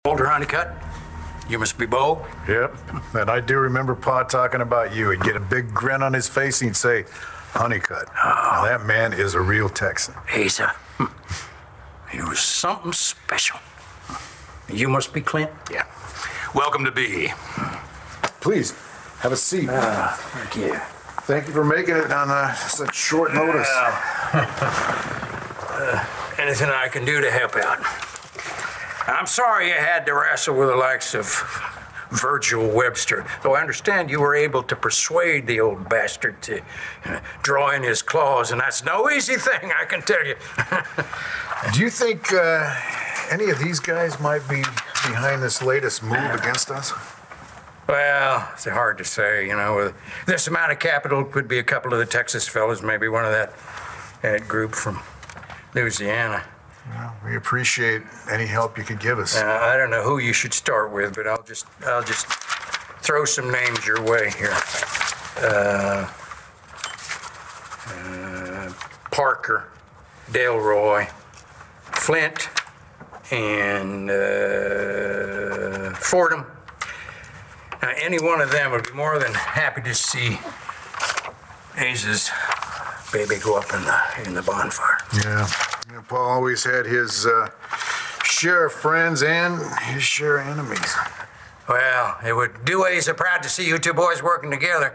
Walter Honeycutt, you must be Bo. Yep, and I do remember Pa talking about you. He'd get a big grin on his face and he'd say, Honeycutt. Now that man is a real Texan. He was something special. You must be Clint? Yeah. Welcome to B. Please, have a seat. Thank you. Thank you for making it on such short notice. Anything I can do to help out. I'm sorry you had to wrestle with the likes of Virgil Webster, though I understand you were able to persuade the old bastard to draw in his claws, and that's no easy thing, I can tell you. Do you think any of these guys might be behind this latest move against us? Well, it's hard to say, you know. With this amount of capital, could be a couple of the Texas fellas, maybe one of that group from Louisiana. Well, we appreciate any help you could give us. I don't know who you should start with, but I'll just throw some names your way here. Parker, Delroy, Flint, and Fordham. Now, any one of them would be more than happy to see Ace's baby go up in the bonfire. Yeah. Paul always had his share of friends and his share of enemies. Well, it would do Ace proud to see you two boys working together.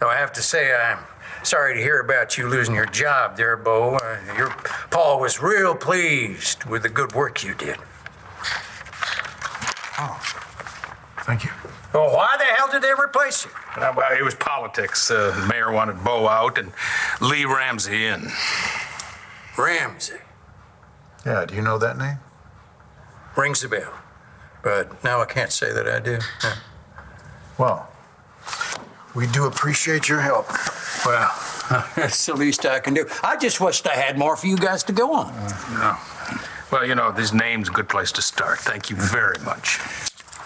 Though I have to say, I'm sorry to hear about you losing your job there, Bo. Your Paul was real pleased with the good work you did. Oh, thank you. Well, why the hell did they replace you? Well, it was politics. The mayor wanted Bo out and Lee Ramsey in. Ramsey. Yeah, do you know that name? Rings a bell. But now I can't say that I do. Yeah. Well, we do appreciate your help. Well, that's the least I can do. I just wished I had more for you guys to go on. No. Well, you know, this name's a good place to start. Thank you very much.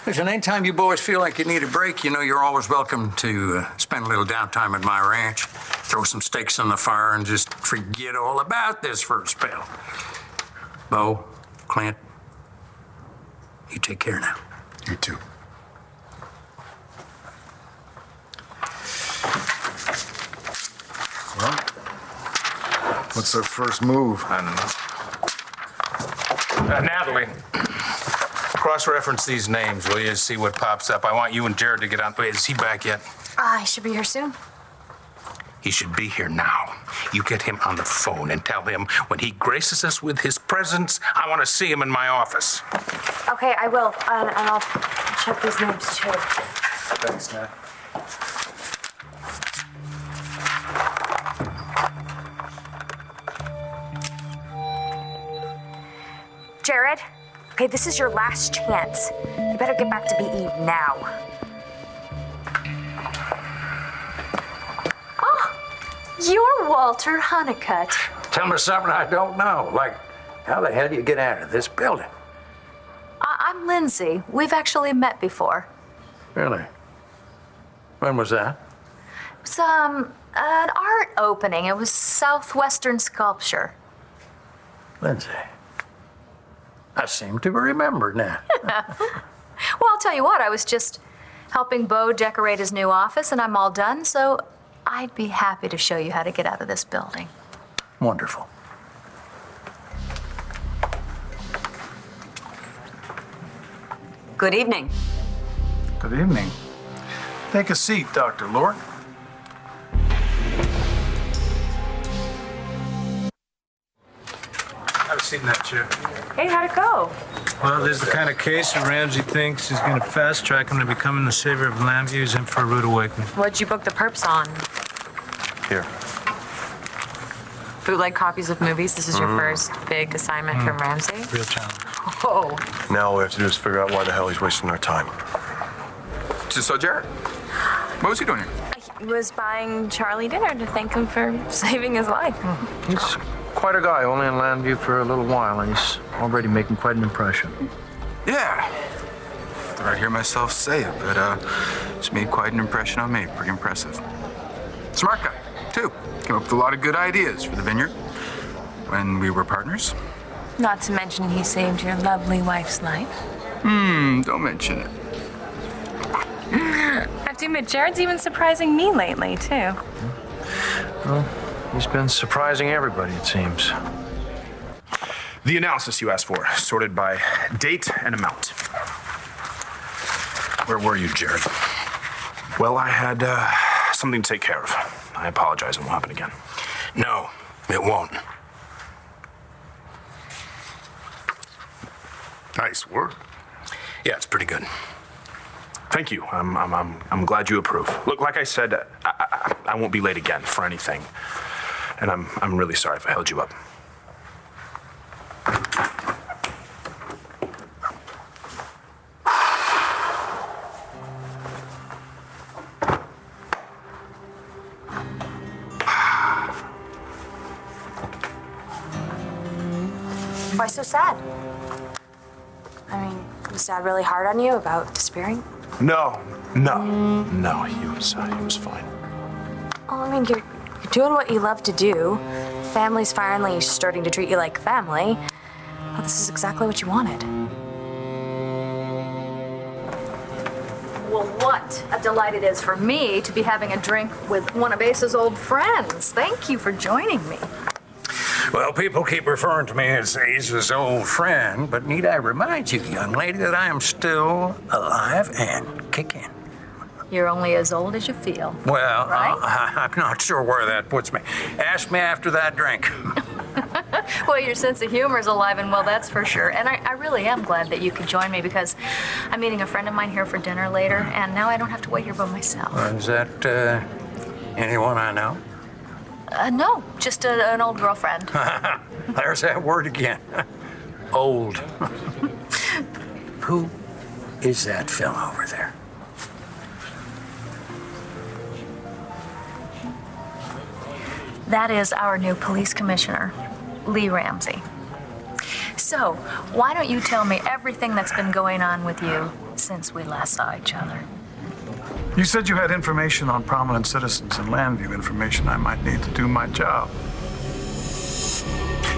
Listen, anytime you boys feel like you need a break, you know you're always welcome to spend a little downtime at my ranch, throw some steaks on the fire, and just forget all about this for a spell. Bo, Clint, you take care now. You too. Well, what's our first move? I don't know. Natalie, cross-reference these names, will you? See what pops up. I want you and Jared to get on. Wait, is he back yet? He should be here soon. He should be here now. You get him on the phone and tell him when he graces us with his presence, I want to see him in my office. Okay, I will. And I'll check these names too. Thanks, Nat. Jared, okay, this is your last chance. You better get back to BE now. You're Walter Honeycutt. Tell me something I don't know. Like, how the hell do you get out of this building? I'm Lindsay. We've actually met before. Really? When was that? It was, an art opening. It was Southwestern Sculpture. Lindsay. I seem to remember now. Well, I'll tell you what, I was just helping Bo decorate his new office, and I'm all done, so I'd be happy to show you how to get out of this building. Wonderful. Good evening. Good evening. Take a seat, Dr. Lord. Have a seat in that chair. Hey, how'd it go? Well, this is the kind of case that Ramsey thinks is going to fast track him to becoming the savior of Lambview. He's in for a rude awakening. What'd you book the perps on? Here. Bootleg copies of movies. This is your first big assignment from Ramsey. Real challenge. Whoa. Now all we have to do is figure out why the hell he's wasting our time. So, Jared, what was he doing here? He was buying Charlie dinner to thank him for saving his life. He's quite a guy, only in Lambview for a little while, and he's already making quite an impression. Yeah. Thought I'd hear myself say it, but it's made quite an impression on me. Pretty impressive. Smart guy, too. Came up with a lot of good ideas for the vineyard when we were partners. Not to mention he saved your lovely wife's life. Don't mention it. I have to admit, Jared's even surprising me lately, too. Well, he's been surprising everybody, it seems. The analysis you asked for, sorted by date and amount. Where were you, Jared? Well, I had something to take care of. I apologize, it won't happen again. No, it won't. Nice work. Yeah, it's pretty good. Thank you. I'm glad you approve. Look, like I said, I won't be late again for anything. And I'm really sorry if I held you up. Why so sad? I mean, was Dad really hard on you about disappearing? No, he was fine. Well, I mean, you're doing what you love to do. Family's finally starting to treat you like family. Well, this is exactly what you wanted. Well, what a delight it is for me to be having a drink with one of Ace's old friends. Thank you for joining me. Well, people keep referring to me as Ace's old friend, but need I remind you, young lady, that I am still alive and kicking. You're only as old as you feel. Well, right? I'm not sure where that puts me. Ask me after that drink. Well, your sense of humor is alive and well, that's for sure. And I really am glad that you could join me because I'm meeting a friend of mine here for dinner later, and now I don't have to wait here by myself. Is that anyone I know? No, just an old girlfriend. There's that word again. Old. Who is that fellow over there? That is our new police commissioner, Lee Ramsey. So, why don't you tell me everything that's been going on with you since we last saw each other? You said you had information on prominent citizens in Landview, information I might need to do my job.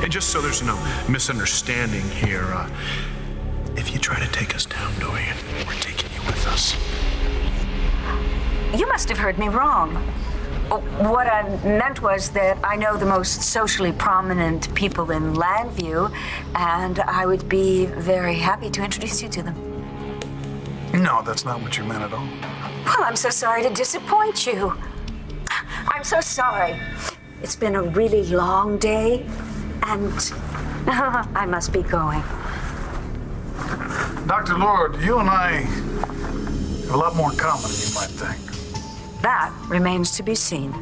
And just so there's no misunderstanding here, if you try to take us down, Dorian, we're taking you with us. You must have heard me wrong. What I meant was that I know the most socially prominent people in Landview, and I would be very happy to introduce you to them. No, that's not what you meant at all. Well, I'm so sorry to disappoint you. I'm so sorry. It's been a really long day, and I must be going. Dr. Lord, you and I have a lot more in common than you might think. That remains to be seen.